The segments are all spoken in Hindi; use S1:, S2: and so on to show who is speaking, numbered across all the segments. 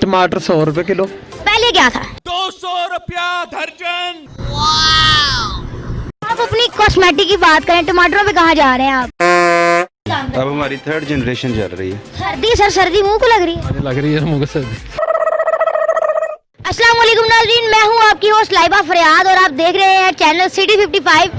S1: टमाटर 100 रुपए किलो।
S2: पहले क्या था?
S3: 200 रुपया दर्जन।
S2: आप अपनी कॉस्मेटिक की बात करें, टमाटरों पे कहाँ जा रहे हैं आप?
S4: अब हमारी 3rd जनरेशन चल रही है।
S2: सर्दी सर, सर्दी मुंह को लग रही है।
S1: लग रही है मुंह को सर्दी।
S2: अस्सलाम वालेकुम नाज़रीन, मैं हूँ आपकी होस्ट लाइबा फरियाद और आप देख रहे हैं चैनल सिटी 55।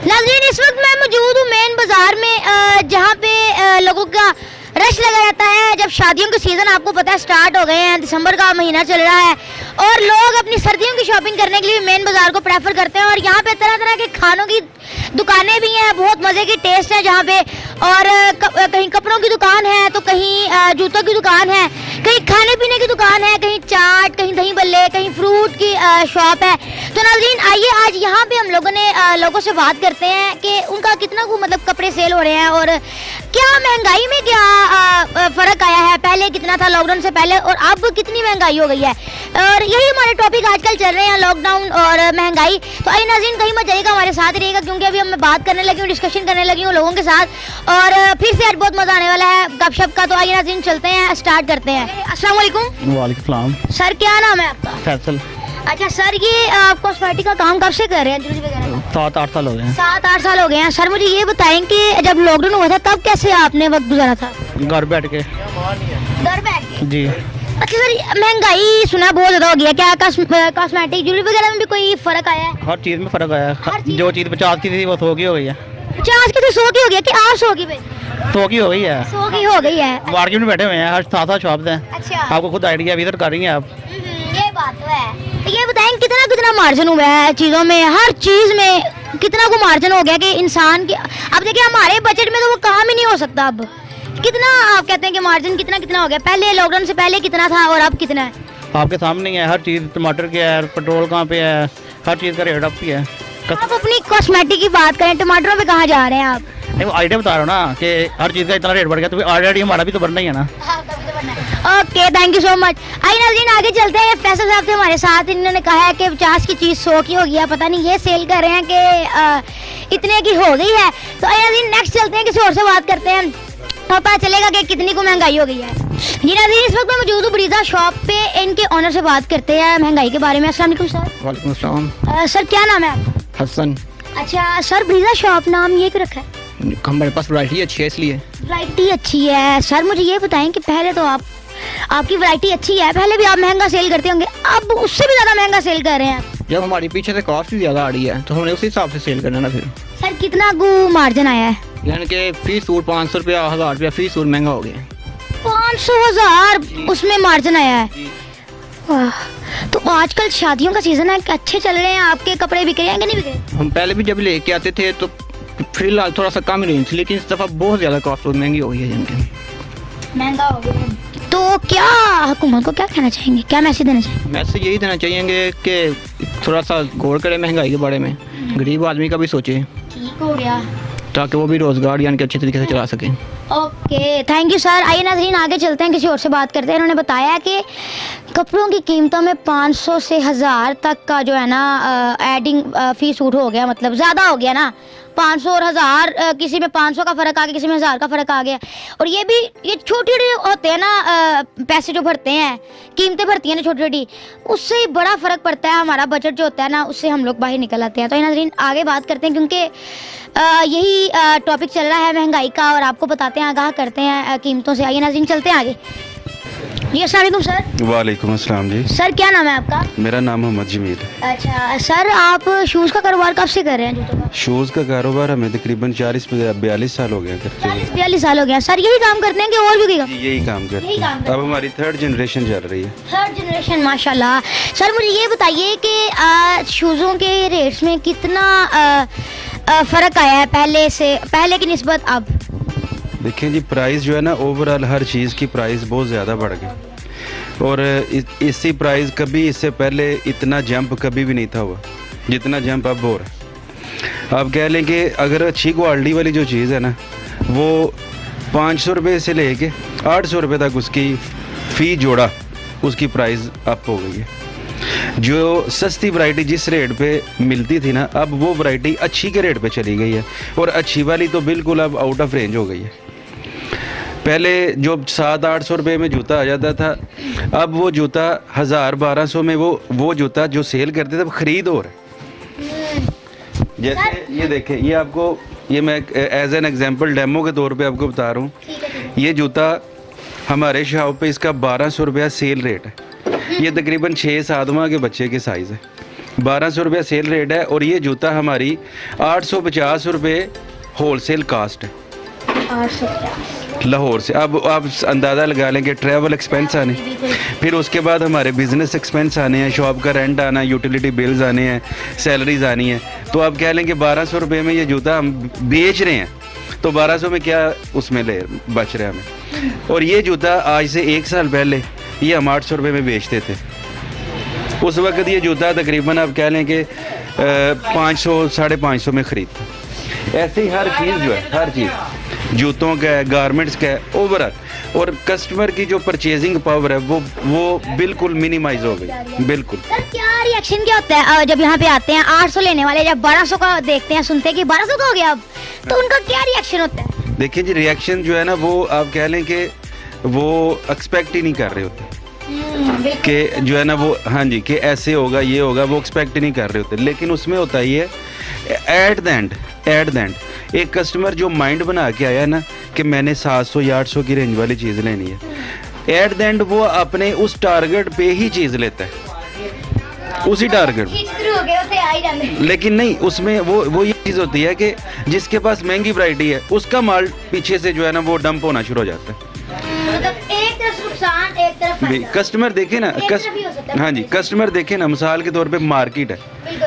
S2: नाज़रीन, इस वक्त मैं मौजूद हूँ मेन बाजार में, जहाँ पे लोगों का रश लगा रहता है। जब शादियों के सीज़न आपको पता है स्टार्ट हो गए हैं, दिसंबर का महीना चल रहा है और लोग अपनी सर्दियों की शॉपिंग करने के लिए मेन बाजार को प्रेफर करते हैं। और यहाँ पे तरह तरह के खानों की दुकानें भी हैं, बहुत मज़े की टेस्ट है जहाँ पे। और कहीं कपड़ों की दुकान है तो कहीं जूतों की दुकान है, कहीं खाने पीने की दुकान है, कहीं चाट, कहीं दही बल्ले, कहीं फ्रूट की शॉप है। तो नाज़रीन आइए आज यहाँ पे हम लोगों ने लोगों से बात करते हैं कि उनका कितना मतलब कपड़े सेल हो रहे हैं और क्या महंगाई में क्या फ़र्क आया है। पहले कितना था लॉकडाउन से पहले और अब कितनी महंगाई हो गई है। और यही हमारे टॉपिक आजकल चल रहे हैं, लॉकडाउन और महंगाई। तो आइए नाज़रीन कहीं मत जाइएगा, हमारे साथ ही रहिएगा क्योंकि अभी मैं बात करने लगी हूँ, डिस्कशन करने लगी हूँ लोगों के साथ और फिर से आज बहुत मज़ा आने वाला है गपशप का। तो आइए नाज़रीन चलते हैं, स्टार्ट करते हैं। अस्सलाम वालेकुम।
S5: वालेकुम सलाम।
S2: सर क्या नाम है आपका?
S5: फैसल।
S2: अच्छा सर, ये आप कॉस्मेटिक का काम कब से कर रहे हैं? ज्वेलरी वगैरह का
S5: 7-8 साल हो गए हैं।
S2: 7-8 साल हो गए हैं। सर मुझे ये बताएं कि जब लॉकडाउन हुआ था तब कैसे आपने वक्त गुजारा था?
S5: घर बैठ के।
S2: घर बैठ के
S5: जी।
S2: अच्छा सर, महंगाई सुना बहुत ज़्यादा हो गया, क्या कॉस्मेटिक ज्वेलरी वगैरह में भी कोई फ़र्क आया है?
S5: हर चीज़ में फ़र्क आया
S2: हर
S5: है।
S2: चीज़?
S5: जो चीज़ 50 की थी वो 100 की हो गई है।
S2: 50 की तो 100 की हो गया कि 800 की?
S5: 100 की हो गई है।
S2: 100 की हो गई है।
S5: मार्केट में बैठे हुए हैं, हर 7 शॉप्स हैं।
S2: अच्छा,
S5: आपको खुद आइडिया विजिट कर रही हैं आप।
S2: ये बात तो है। तो ये बताएं कितना कितना मार्जिन हुआ है चीज़ों में, हर चीज़ में कितना को मार्जिन हो गया कि इंसान की। अब देखिए हमारे बजट में तो वो काम ही नहीं हो सकता। अब कितना आप कहते हैं कि मार्जिन कितना कितना हो गया? पहले लॉकडाउन से पहले कितना था और अब कितना है?
S5: आपके सामने ही है, हर चीज़। टमाटर क्या है, पेट्रोल कहाँ पे है, हर चीज़ का रेट अप ही है।
S2: आप अपनी कॉस्मेटिक की बात करें, टमाटरों पे कहाँ जा रहे हैं आप?
S5: आइडिया बता रहा हूँ ना कि हर चीज़ का इतना रेट बढ़ गया, तो ऑलरेडी हमारा भी तो बढ़ना ही है ना।
S2: Okay, thank you so much. आइए नाज़रीन आगे चलते हैं। फैसल साहब थे हमारे साथ, इन्होंने कहा है कि 50 की चीज़ 100 की हो गई है। पता नहीं ये सेल कर रहे हैं कि इतने की हो गई है। तो आइए नाज़रीन नेक्स्ट चलते हैं, किसी और से बात करते हैं, पता चलेगा कि कितनी को महंगाई हो गई है। जी नाज़रीन, इस वक्त मैं मौजूद हूँ ब्रीजा शॉप पे, इनके ऑनर से बात करते हैं महंगाई के बारे में। अस्सलाम वालेकुम सर।
S5: वालेकुम सलाम।
S2: सर क्या नाम है आपका?
S5: हसन।
S2: अच्छा सर, ब्रीजा शॉप नाम ये क्यों रखा है?
S5: हमारे पास वैरायटी अच्छी है इसलिए।
S2: वैरायटी अच्छी है। सर मुझे ये बताएं कि पहले तो आपकी वैरायटी अच्छी है, पहले भी आप महंगा सेल करते होंगे, अब उससे भी ज़्यादा महंगा सेल कर रहे हैं आप।
S5: जब हमारी पीछे से कॉस्ट भी ज़्यादा आ रही है तो हमने उसी हिसाब से सेल करना ना। फिर
S2: सर कितना को मार्जिन आया है?
S5: यानी कि फी सूट 500 रुपया 1000 रुपया फी सूट महंगा हो गया।
S2: 500,000 उसमें मार्जिन आया है। वाह, तो आजकल शादियों का सीजन है, अच्छे चल रहे हैं, आपके कपड़े बिक रहे हैं कि नहीं बिक रहे?
S5: हम पहले भी जब लेके आते थे तो फिलहाल थोड़ा सा कम ही रेंज थी, लेकिन इस दफ़ा बहुत ज़्यादा कॉस्ट महंगी हो गई है।
S2: महंगा हो गया है। तो क्या हुकूमत को क्या कहना चाहेंगे, क्या मैसेज देना चाहेंगे?
S5: मैसेज यही देना चाहिए कि थोड़ा सा गौर करें महंगाई के बारे में, गरीब आदमी का भी सोचे
S2: ठीक हो गया
S5: ताकि वो भी रोज़गार यानी कि अच्छे तरीके से चला सकें।
S2: Okay, thank you sir. आइए नाज़रीन आगे चलते हैं, किसी और से बात करते हैं। उन्होंने बताया कि कपड़ों की कीमतों में 500 से 1000 तक का जो है ना एडिंग फी सूट हो गया, मतलब ज़्यादा हो गया ना। 500 और 1000, किसी में 500 का फ़र्क आ गया, किसी में 1000 का फ़र्क आ गया। और ये भी ये छोटे छोटे होते हैं ना, पैसे जो भरते हैं, कीमतें भरती हैं ना छोटी छोटी, उससे ही बड़ा फ़र्क पड़ता है। हमारा बजट जो होता है ना, उससे हम लोग बाहर निकल आते हैं। तो नाज़रीन आगे बात करते हैं क्योंकि यही टॉपिक चल रहा है महंगाई का और आपको बताते हैं, आगाह करते हैं कीमतों से। आइए नाज़रीन चलते हैं आगे। जी अस्सलाम वालेकुम सर।
S4: वालेकुम अस्सलाम जी।
S2: सर क्या नाम है आपका?
S4: मेरा नाम मोहम्मद जमील है।
S2: अच्छा सर, आप शूज़ का कारोबार कब से कर रहे हैं? जूतों का
S4: शूज़ का कारोबार हमें तकरीबन 40-42 साल हो गए करते हुए।
S2: 40-42 साल हो गया। सर यही काम करते हैं कि और भी कोई काम?
S4: यही काम करते हैं। अब हमारी 3rd जनरेशन चल रही है।
S2: 3rd जनरेशन, माशाल्लाह। सर मुझे ये बताइए कि शूज़ों के रेट्स में कितना फ़र्क आया है पहले की निस्बत अब?
S4: देखिए जी, प्राइस जो है ना, ओवरऑल हर चीज़ की प्राइस बहुत ज़्यादा बढ़ गई और इसी प्राइस कभी इससे पहले इतना जंप कभी भी नहीं था हुआ जितना जंप अब हो रहा है। आप कह लें कि अगर अच्छी क्वालिटी वाली जो चीज़ है ना, वो 500 रुपये से लेके 800 रुपये तक उसकी फ़ी जोड़ा उसकी प्राइस अप हो गई है। जो सस्ती वैरायटी जिस रेट पे मिलती थी ना, अब वो वैरायटी अच्छी के रेट पे चली गई है और अच्छी वाली तो बिल्कुल अब आउट ऑफ रेंज हो गई है। पहले जो 700-800 रुपये में जूता आ जाता था, अब वो जूता 1000-1200 में वो जूता जो सेल करते थे वो ख़रीद हो रहा है। जैसे ये देखें, ये आपको, ये मैं एज एन एग्जांपल डेमो के तौर पे आपको बता रहा हूँ। ये जूता हमारे शॉप पे इसका 1200 रुपया सेल रेट है। ये तकरीबन 6-7 माह के बच्चे के साइज़ है। 1200 रुपया सेल रेट है और ये जूता हमारी 850 रुपये होल सेल कास्ट है
S2: 850
S4: लाहौर से। अब आप अंदाज़ा लगा लें कि ट्रैवल एक्सपेंस आने, फिर उसके बाद हमारे बिज़नेस एक्सपेंस आने हैं, शॉप का रेंट आना, यूटिलिटी बिल्स आने हैं, सैलरीज आनी है। तो आप कह लें कि 1200 रुपये में ये जूता हम बेच रहे हैं, तो 1200 में क्या उसमें ले बच रहे हैं हमें। और ये जूता आज से 1 साल पहले ये हम 800 रुपये में बेचते थे। उस वक्त ये जूता तकरीबन आप कह लें कि 500-550 में ख़रीदते। ऐसे ही हर चीज़ जो है, हर चीज़ जूतों का है, गारमेंट्स का है, ओवरऑल। और कस्टमर की जो परचेजिंग पावर है वो बिल्कुल मिनिमाइज हो गई, बिल्कुल।
S2: सर क्या रिएक्शन क्या होता है जब यहाँ पे आते हैं 800 लेने वाले, जब 1200 का देखते हैं, सुनते हैं कि 1200 का हो गया अब, तो उनका क्या रिएक्शन होता है?
S4: देखिए जी, रिएक्शन जो है ना वो आप कह लें कि वो एक्सपेक्ट ही नहीं कर रहे होते कि जो है ना वो, हाँ जी, कि ऐसे होगा, ये होगा, वो एक्सपेक्ट ही नहीं कर रहे होते। लेकिन उसमें होता ये एट द एंड एक कस्टमर जो माइंड बना के आया ना कि मैंने 700 या 800 की रेंज वाली चीज़ लेनी है, एट द एंड वो अपने उस टारगेट पे ही चीज़ लेता है, उसी टारगेट। लेकिन नहीं, उसमें वो ये चीज़ होती है कि जिसके पास महंगी वैरायटी है उसका माल पीछे से जो है ना वो डंप होना शुरू हो जाता है।
S2: मतलब एक तरफ नुकसान, एक तरफ फायदा।
S4: कस्टमर देखे ना, हाँ जी, कस्टमर देखे ना, मिसाल के तौर पे मार्केट है,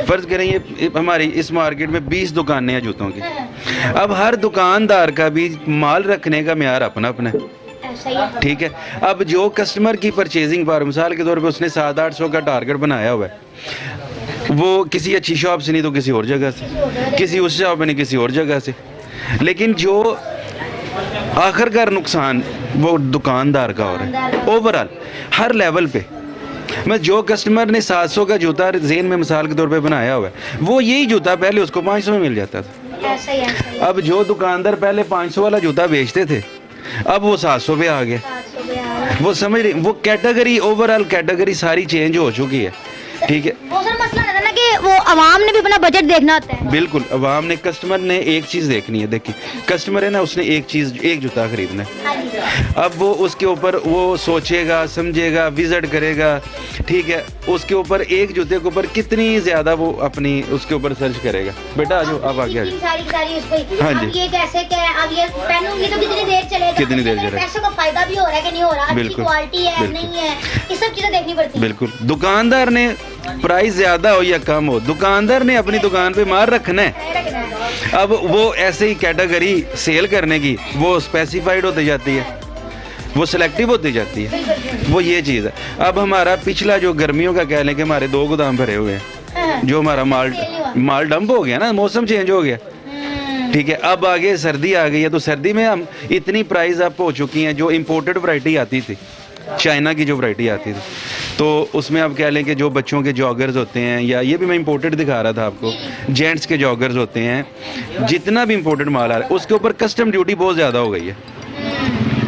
S4: फर्ज करें ये हमारी इस मार्केट में 20 दुकानें हैं जूतों की। अब हर दुकानदार का भी माल रखने का म्यार अपना अपना है, ठीक है। अब जो कस्टमर की परचेजिंग पावर, मिसाल के तौर पे उसने 700-800 का टारगेट बनाया हुआ है, वो किसी अच्छी शॉप से नहीं तो किसी और जगह से, किसी उस शॉप में नहीं किसी और जगह से। लेकिन जो आखिरकार नुकसान वो दुकानदार का हो रहा है ओवरऑल हर लेवल पे। मैं जो कस्टमर ने 700 का जूता जेन में मिसाल के तौर पे बनाया हुआ है, वो यही जूता पहले उसको 500 में मिल जाता था। अब जो दुकानदार पहले 500 वाला जूता बेचते थे, अब वो 700 पे आ गए। वो समझ रहे, वो कैटेगरी, ओवरऑल कैटेगरी सारी चेंज हो चुकी है, ठीक है।
S2: वो सर मसला रहता है ना कि वो अवाम ने भी अपना बजट देखना होता है।
S4: बिल्कुल, अवाम ने, कस्टमर ने एक चीज़ देखनी है। देखिए कस्टमर है ना, उसने एक चीज़, एक जूता खरीदना है। अब वो उसके ऊपर वो सोचेगा, समझेगा, विजिट करेगा, ठीक है। उसके ऊपर एक जूते के ऊपर कितनी ज़्यादा वो अपनी उसके ऊपर सर्च करेगा। बेटा आ जाओ, आप आगे आ जाओ।
S2: सारी उस पे,
S4: हाँ जी।
S2: अब ये कैसे क्या है, अब ये पहनूंगी तो कितनी देर चलेगा,
S4: कितनी देर चलेगा,
S2: पैसों का फायदा भी हो रहा है कि नहीं हो रहा, अच्छी
S4: बिल्कुल,
S2: क्वालिटी है
S4: बिल्कुल।
S2: नहीं है, ये सब चीजें देखनी पड़ती है।
S4: बिल्कुल, दुकानदार ने प्राइस ज़्यादा हो या कम हो, दुकानदार ने अपनी दुकान पे माल रखना है। अब वो ऐसे ही कैटेगरी सेल करने की वो स्पेसिफाइड होती जाती है, वो सिलेक्टिव होती जाती है, वो ये चीज़ है। अब हमारा पिछला जो गर्मियों का कह लें कि हमारे 2 गोदाम भरे हुए हैं, जो हमारा माल डंप हो गया ना, मौसम चेंज हो गया, ठीक है। अब आगे सर्दी आ गई है, तो सर्दी में हम इतनी प्राइस अप हो चुकी हैं। जो इम्पोर्टेड वैरायटी आती थी, चाइना की जो वैरायटी आती थी, तो उसमें आप कह लें कि जो बच्चों के जॉगर्स होते हैं, या ये भी मैं इंपोर्टेड दिखा रहा था आपको, जेंट्स के जॉगर्स होते हैं, जितना भी इंपोर्टेड माल आ रहा है उसके ऊपर कस्टम ड्यूटी बहुत ज़्यादा हो गई है,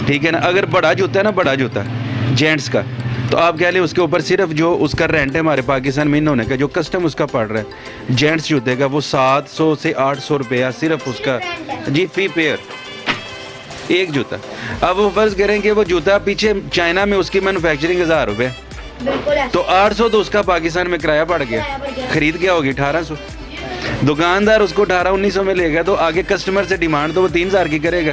S4: ठीक है ना। अगर बड़ा जूता है ना, बड़ा जूता जेंट्स का, तो आप कह लें उसके ऊपर सिर्फ जो उसका रेंट है हमारे पाकिस्तान में इन होने का, जो कस्टम उसका पड़ रहा है जेंट्स जूते का, वो 700 से 800 रुपया सिर्फ उसका जी, फी पेयर एक जूता। अब वो फर्ज करें कि वो जूता पीछे चाइना में उसकी मैन्युफैक्चरिंग 1000 रुपये, तो 800 तो उसका पाकिस्तान में किराया पड़ गया, खरीद क्या होगी 1800। दुकानदार उसको 1800-1900 में लेगा, तो आगे कस्टमर से डिमांड तो वो 3000 की करेगा।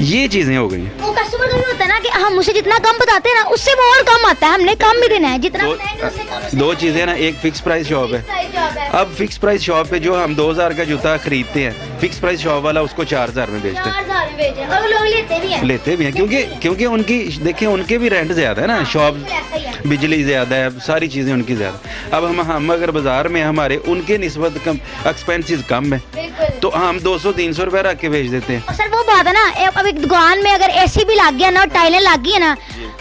S4: ये चीज़ें हो गई हैं।
S2: वो कस्टमर का भी होता है ना कि हम उसे जितना कम बताते हैं ना, उससे वो और कम आता है, हमने कम भी देना है, जितना बताएंगे उससे कम।
S4: दो चीज़ें ना, एक फिक्स प्राइस शॉप है। अब फिक्स प्राइस शॉप पे जो हम 2000 का जूता खरीदते हैं, फिक्स प्राइस शॉप वाला उसको 4000 में बेचते हैं,
S2: 4000 में बेच रहे हैं, और लोग लेते भी हैं,
S4: क्योंकि उनकी देखिए, उनके भी रेंट ज़्यादा है ना, शॉप बिजली ज़्यादा है, सारी चीज़ें उनकी ज़्यादा। अब हम अगर बाज़ार में हमारे उनके निस्बत कम एक्सपेंसेस कम है, तो हम 200-300 रुपये रख के बेच देते हैं।
S2: सर वो बात है ना, अब एक दुकान में अगर एसी भी लग गया ना, टाइलें लग गई है ना,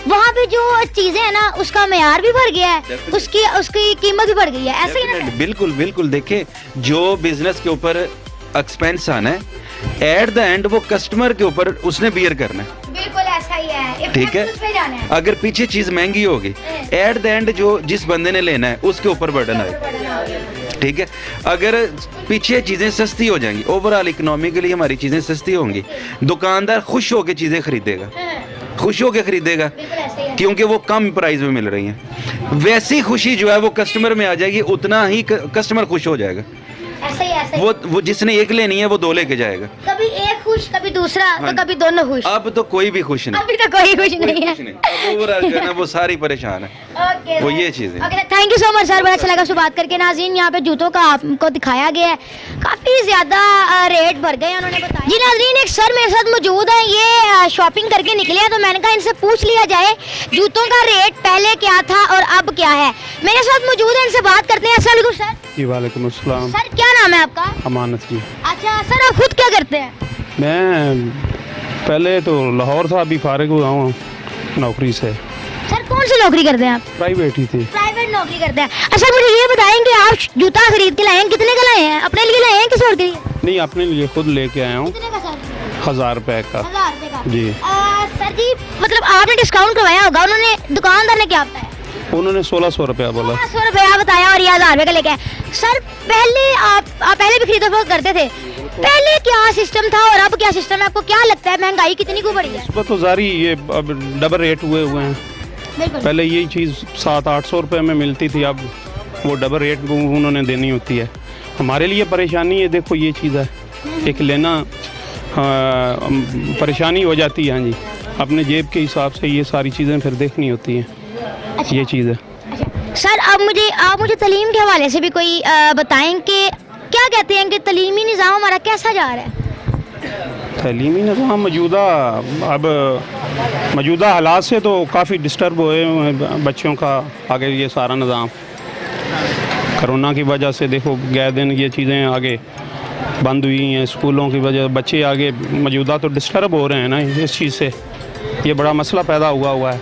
S2: वहाँ पे जो चीजें है ना, उसका मेयार भी बढ़ गया है, उसकी कीमत भी बढ़ गई है, ऐसे ही ना।
S4: बिल्कुल बिल्कुल, देखें जो बिजनेस के ऊपर एक्सपेंस आना है, एट द एंड वो कस्टमर के ऊपर उसने बियर करना है।
S2: बिल्कुल ऐसा ही है,
S4: ठीक है,
S2: इस पे जाना है।
S4: अगर पीछे चीज़ महंगी होगी, एट द एंड जो जिस बंदे ने लेना है उसके ऊपर बर्डन आएगा। ठीक है, अगर पीछे चीज़ें सस्ती हो जाएंगी, ओवरऑल इकोनॉमिकली हमारी चीज़ें सस्ती होंगी, दुकानदार खुश होकर चीज़ें खरीदेगा, खुश होकर खरीदेगा,
S2: बिल्कुल ऐसा ही है।
S4: क्योंकि वो कम प्राइस में मिल रही हैं। वैसी खुशी जो है वो कस्टमर में आ जाएगी, उतना ही कस्टमर खुश हो जाएगा।
S2: ऐसा ही ऐसा ही।
S4: वो जिसने एक लेनी है वो दो लेके जाएगा।
S2: कभी एक खुश, कभी दूसरा, तो कभी दोनों खुश।
S4: अब तो कोई भी खुश नहीं,
S2: अभी तो कोई खुश नहीं है।
S4: कुछ नहीं। अब ओवरऑल जो है ना वो सारी परेशान है।
S2: ओके,
S4: वो ये चीज़ है।
S2: Okay, thank you so much sir, बड़ा अच्छा लगा आपसे बात करके। नाज़रीन, यहाँ पे जूतों का आपको दिखाया गया है, काफ़ी ज़्यादा रेट बढ़ गए हैं उन्होंने बताया। जी नाज़रीन, एक सर मेरे साथ मौजूद है, ये शॉपिंग करके निकले हैं, तो मैंने कहा इनसे पूछ लिया जाए जूतों का रेट पहले क्या था और अब क्या है। मेरे साथ मौजूद है, इनसे बात करते हैं। अस्सलाम वालेकुम सर।
S1: जी वालेकुम अस्सलाम।
S2: सर क्या नाम है आपका?
S1: अमानत जी।
S2: अच्छा सर, आप खुद क्या करते हैं?
S1: मैं पहले तो लाहौर था, अभी फारिग हुआ हूँ नौकरी से।
S2: सर कौन सी नौकरी करते हैं आप?
S1: प्राइवेट ही थी।
S2: प्राइवेट नौकरी करते हैं। अच्छा मुझे ये बताएं कि आप जूता खरीद के लाए हैं, कितने का लाए हैं? अपने लिए लाए हैं किसी और के लिए?
S1: नहीं, अपने लिए खुद लेके आया हूँ,
S2: कितने का सर?
S1: 1000 रुपए का।
S2: 1000 रुपए का।
S1: जी।
S2: सर जी, मतलब आपने डिस्काउंट करवाया होगा, उन्होंने दुकानदार ने क्या बताया?
S1: उन्होंने 1600 रुपया बोला।
S2: 1600 रुपया बताया और ये 1000 रुपए का लेके आए। सर पहले आप पहले भी खरीदो फरोख्त करते थे, पहले क्या सिस्टम था और अब क्या सिस्टम है? आपको क्या लगता है महंगाई कितनी को बढ़ी है?
S1: इस पर तो जारी ये अब डबल रेट हुए हैं।
S2: बिल्कुल।
S1: पहले यही चीज़ 700-800 रुपये में मिलती थी, अब वो डबल रेट उन्होंने देनी होती है। हमारे लिए परेशानी है, देखो ये चीज़ है, एक लेना परेशानी हो जाती है। हाँ जी, अपने जेब के हिसाब से ये सारी चीज़ें फिर देखनी होती हैं।
S2: अच्छा।
S1: ये चीज़ है।
S2: अच्छा सर, आप मुझे तलीम के हवाले से भी कोई बताएं कि क्या कहते हैं कि तलीमी निज़ाम हमारा कैसा जा रहा है?
S1: तलीमी निज़ाम मौजूदा हालात से तो काफ़ी डिस्टर्ब हुए हैं बच्चों का। आगे ये सारा निज़ाम कोरोना की वजह से देखो गए दिन ये चीज़ें आगे बंद हुई हैं, स्कूलों की वजह बच्चे आगे मौजूदा तो डिस्टर्ब हो रहे हैं ना इस चीज़ से, ये बड़ा मसला पैदा हुआ है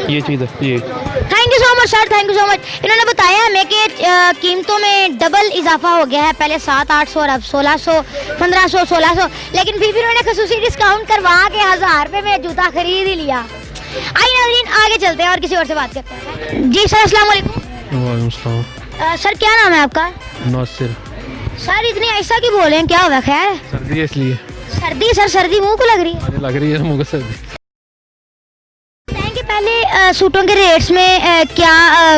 S1: ये चीज़ है। जी
S2: thank you so much sir, thank you so much. इन्होंने बताया हमें कि कीमतों में डबल इजाफा हो गया है, पहले 700-800 और अब 1600, 1500, 1600, लेकिन फिर भी उन्होंने खसूसी डिस्काउंट करवा के 1000 रुपये में जूता खरीद ही लिया। आइए नाज़रीन आगे चलते हैं और किसी और से बात करते हैं। जी सर, अस्सलाम वालेकुम।
S6: वालेकुम सलाम।
S2: सर क्या नाम है आपका?
S6: नासिर।
S2: सर इतनी ऐसा क्यों बोल रहे हैं, क्या हुआ? खैर
S6: सर्दी है इसलिए।
S2: सर्दी? सर सर्दी मुंह को लग रही है?
S6: अरे लग रही है मुँह को सर्दी।
S2: पहले सूटों के रेट्स में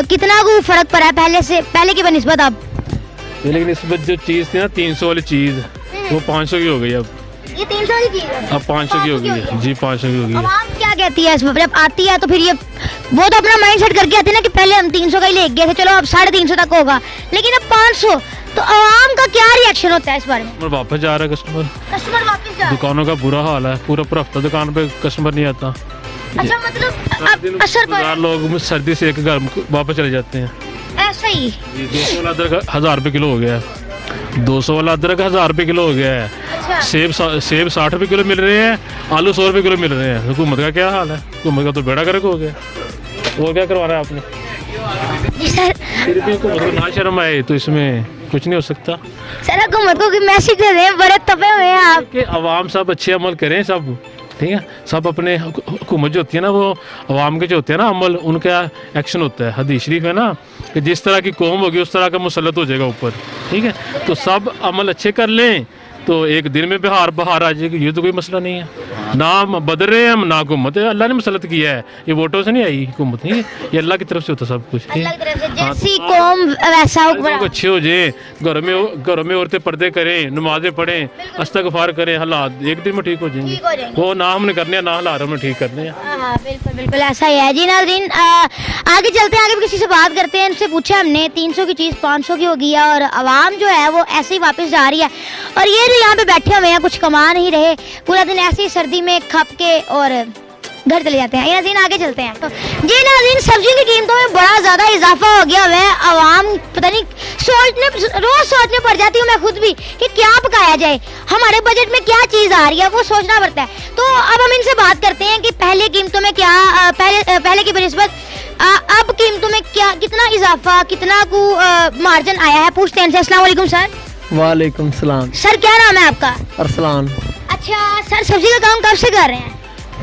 S2: कितना को फर्क पड़ा है पहले की बनिस्बत अब?
S6: लेकिन इस वक्त जो चीज़ थी ना 300 वाली चीज़, वो 500 की हो गई अब।
S2: ये 300 की चीज है,
S6: अब 500 की हो गई है। जी 500 की हो गई है।
S2: आवाम क्या कहती है इस पर? जब आती है तो फिर ये वो तो अपना माइंड सेट करके आती है ना कि पहले हम 300 का ही ले गए थे, चलो अब 350 तक होगा, लेकिन अब 500, तो आवाम का क्या रिएक्शन होता है इस बारे में?
S6: और वापस जा रहा है कस्टमर।
S2: कस्टमर वापस जा?
S6: दुकानों का बुरा हाल है, पूरा हफ्ता दुकान पे कस्टमर नहीं आता।
S2: अच्छा मतलब अब असर पर
S6: 1000 लोग सर्दी से एक घर वापस चले जाते हैं।
S2: ऐसा ही?
S6: 200 वाला अदरक 1000 रुपये किलो हो गया है। 200 वाला अदरक 1000 रुपये किलो हो गया है।
S2: अच्छा।
S6: सेब 60 रुपये किलो मिल रहे हैं, आलू 100 रुपये किलो मिल रहे हैं। हुकूमत का क्या हाल है? हुकूमत का तो बेड़ा गर्क हो गया। और क्या करवाना है आपने?
S2: जी सर,
S6: फिर भी हुकूमत को ना शर्म आए तो इसमें कुछ नहीं हो सकता।
S2: सर हुकूमत को मैसेज दे दें, बड़े तपे हुए हैं आप।
S6: कि अवाम सब अच्छे अमल करें, सब ठीक है, सब अपने हुकूमत जो होती है ना वो अवाम के जो होते हैं ना अमल, उनका एक्शन होता है। हदीस शरीफ है ना कि जिस तरह की कौम होगी उस तरह का मुसल्लत हो जाएगा ऊपर, ठीक है। तो सब अमल अच्छे कर लें तो एक दिन में बहार आ जाएगी, ये तो कोई मसला नहीं है। ना हम बदल रहे हैं हम, ना हुकूमत है, अल्लाह ने मुसल्लत किया है, ये वोटों से नहीं आई हुकूमत, ठीक है, ये अल्लाह की तरफ से होता है सब कुछ, ठीक
S2: अल्लाह की तरफ से
S6: है।
S2: जैसी कौम वैसा
S6: लोग
S2: हुक्मरान।
S6: अच्छे हो जाए, घरों में औरतें पर्दे करें, नमाजें पढ़ें, इस्तगफार करें, हालात एक दिन में ठीक हो जाएंगे।
S2: ठीक हो जाएंगे।
S6: वो ना हमने करने हैं ना हालात हमने ठीक करने हैं।
S2: हाँ बिल्कुल बिल्कुल ऐसा ही है। जी नाज़रीन आगे चलते हैं, आगे भी किसी से बात करते हैं। इनसे पूछा हमने 300 की चीज़ 500 की हो गई है और आवाम जो है वो ऐसे ही वापस जा रही है, और ये जो यहाँ पे बैठे हुए हैं कुछ कमा नहीं रहे, पूरा दिन ऐसे ही सर्दी में खप के और घर चले जाते हैं। नाज़रीन आगे चलते हैं। तो जी नाज़रीन, सब्जियों की कीमतों में बड़ा ज़्यादा इजाफा हो गया है। आवाम पता नहीं रोज़ सोचने पड़ जाती हूँ मैं खुद भी कि क्या पकाया जाए, हमारे बजट में क्या चीज़ आ रही है वो सोचना पड़ता है। तो अब हम इनसे बात करते हैं कि पहले कीमतों में क्या पहले की बनिस्बत अब कीमतों में क्या कितना इजाफा, कितना को मार्जिन आया है। पूछते हैं इनसे। अस्सलाम वालेकुम सर।
S7: वालेकुम सलाम।
S2: सर क्या नाम है आपका?
S7: अरसलान।
S2: अच्छा सर, सब्जी का काम कब से कर रहे हैं?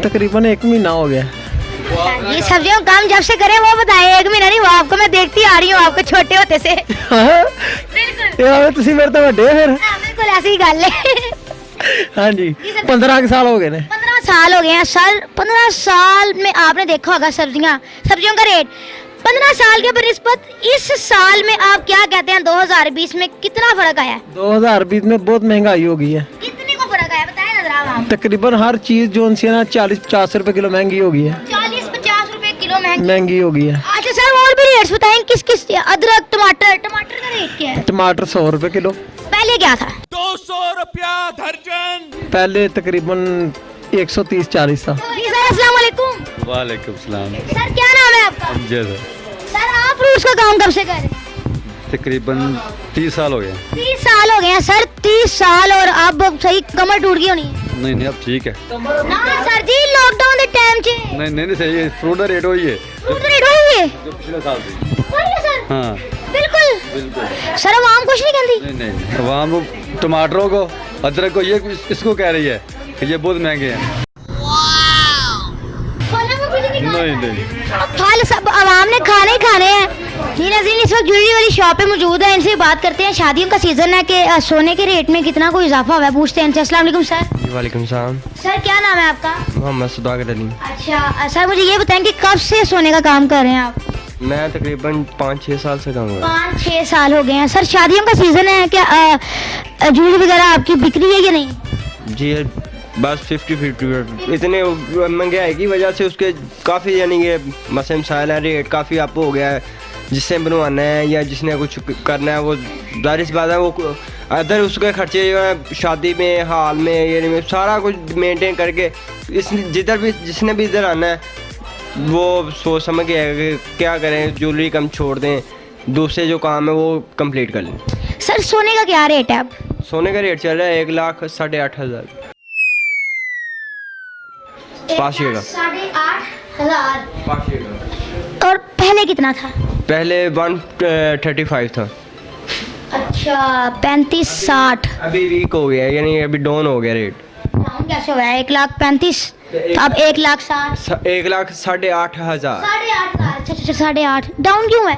S7: तकरीबन 1 महीना हो गया।
S2: ये सब्जियों का काम जब से करें वो बताएं। 1 महीना नहीं, वो आपको मैं देखती आ रही हूँ आपको छोटे होते से।
S7: यार तुसी मेरे तो बड़े फिर।
S2: हाँ, बिल्कुल ऐसी ही गल है।
S7: हाँ जी 15 साल हो गए ने।
S2: 15 साल हो गए हैं सर। 15 साल में आपने देखा होगा सब्जियों का रेट 15 साल के बनिस्बत इस साल में आप क्या कहते हैं 2020 में कितना फर्क आया है?
S7: 2020 में बहुत महंगाई हो गई है।
S2: कितने को फर्क आया बताएं ना जरा आप।
S7: तकरीबन हर चीज जो सी है ना 40-50 रुपए किलो महंगी हो गई है।
S2: 40-50 रुपए किलो
S7: महंगी हो गई है।
S2: अच्छा सर और भी रेट्स बताएं किस किस। अदरक, टमाटर का रेट क्या है?
S7: टमाटर 100 रुपए किलो।
S2: पहले क्या था?
S3: 200 रुपया दर्जन।
S7: पहले तकरीबन 130-40 था।
S2: जी सर अस्सलाम वालेकुम।
S4: वालेकुम सलाम।
S2: सर क्या नाम है आपका? सर आप फ्रूट्स का काम कब से कर रहे हैं?
S4: तकरीबन 30 साल हो गए।
S2: 30 साल हो गए हैं सर। 30 साल और अब सही कमर टूट गई होनी है।
S4: नहीं अब ठीक है।
S2: ना सर जी लॉकडाउन के टाइम चे
S4: नहीं सही है। फ्रूट का रेट वही है
S2: फ्रूट का रेट वही है
S4: जो पिछले साल थी।
S2: वही है सर।
S4: हाँ
S2: बिल्कुल सर आवाम कुछ नहीं कहती।
S4: नहीं आवाम टमाटरों को, अदरक को, ये इसको कह रही है कि ये बहुत महंगे हैं। नहीं
S2: फल सब आवाम ने खाने ही खाने हैं। जी नाज़रीन, इस वक्त ज्वेलरी वाली शॉप पे मौजूद है, इनसे बात करते हैं। शादियों का सीजन है कि सोने के रेट में कितना कोई इजाफा हुआ है, पूछते हैं इनसे। अस्सलाम वालेकुम सर।
S8: वालेकुम सलाम।
S2: सर क्या नाम है आपका?
S8: मोहम्मद सुदागर अली।
S2: अच्छा सर मुझे ये बताएं कि कब से सोने का काम कर रहे हैं आप?
S8: मैं तकरीबन 5-6 साल से काम कर रहा हूँ।
S2: 5-6 साल हो गए हैं। सर शादियों का सीजन है क्या ज्वेलरी वगैरह आपकी बिक रही है या नहीं?
S8: जी बस 50-50 इतने महंगाई की वजह से उसके काफ़ी यानी कि मसले मसाइल है। रेट काफ़ी अप हो गया है। जिससे बनवाना है या जिसने कुछ करना है वो जाहिर सी बात है वो अदर उसके खर्चे जो है शादी में, हाल में, ये में सारा कुछ मेंटेन करके जिधर भी जिसने भी इधर आना है वो सोच समझ के कि क्या करें, ज्वेलरी कम छोड़ दें, दूसरे जो काम है वो कंप्लीट कर लें।
S2: सर सोने का क्या रेट है अब?
S8: सोने का रेट चल रहा है 1,08,500 5
S2: 8,500। और पहले कितना था?
S8: पहले 135 था।
S2: अच्छा 35-60।
S8: अभी वीक हो गया यानी अभी डाउन हो गया रेट।
S2: डाउन कैसे हुआ है? 1,35,000 तो अब 1,60,000।
S8: 1,08,500।
S2: 8,500। अच्छा 8,500 डाउन क्यों है?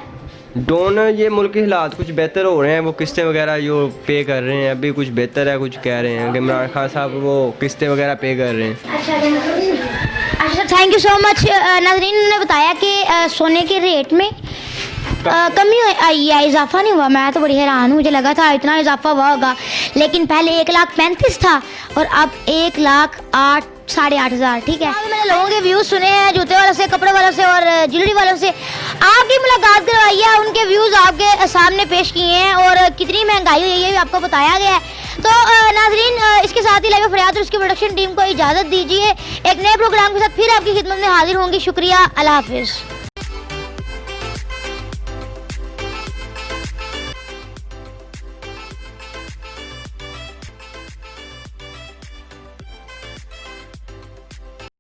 S8: डाउन ये मुल्क के हालात कुछ बेहतर हो रहे हैं। वो किस्तें वगैरह जो पे कर रहे हैं अभी कुछ बेहतर है। कुछ कह रहे हैं कि इमरान खान साहब वो किस्तें वगैरह पे कर रहे हैं।
S2: अच्छा थैंक यू सो मच। नाज़रीन ने बताया कि सोने के रेट में कमी आई है, इजाफा नहीं हुआ। मैं तो बड़ी हैरान हूँ, मुझे लगा था इतना इजाफा हुआ होगा, लेकिन पहले 1,35,000 था और अब 1,08,000 8,500। ठीक है, मैंने लोगों के व्यूज़ सुने हैं, जूते वालों से, कपड़े वालों से और ज्वेलरी वालों से। आपकी मुलाकात करवाई है, उनके व्यूज़ आपके सामने पेश किए हैं और कितनी महंगाई हुई है ये भी आपको बताया गया है। तो नाज़रीन इसके साथ ही लाइव फरियाद और उसकी प्रोडक्शन टीम को इजाज़त दीजिए। एक नए प्रोग्राम के साथ फिर आपकी खिदमत में हाजिर होंगी। शुक्रिया, अल्लाह हाफिज़।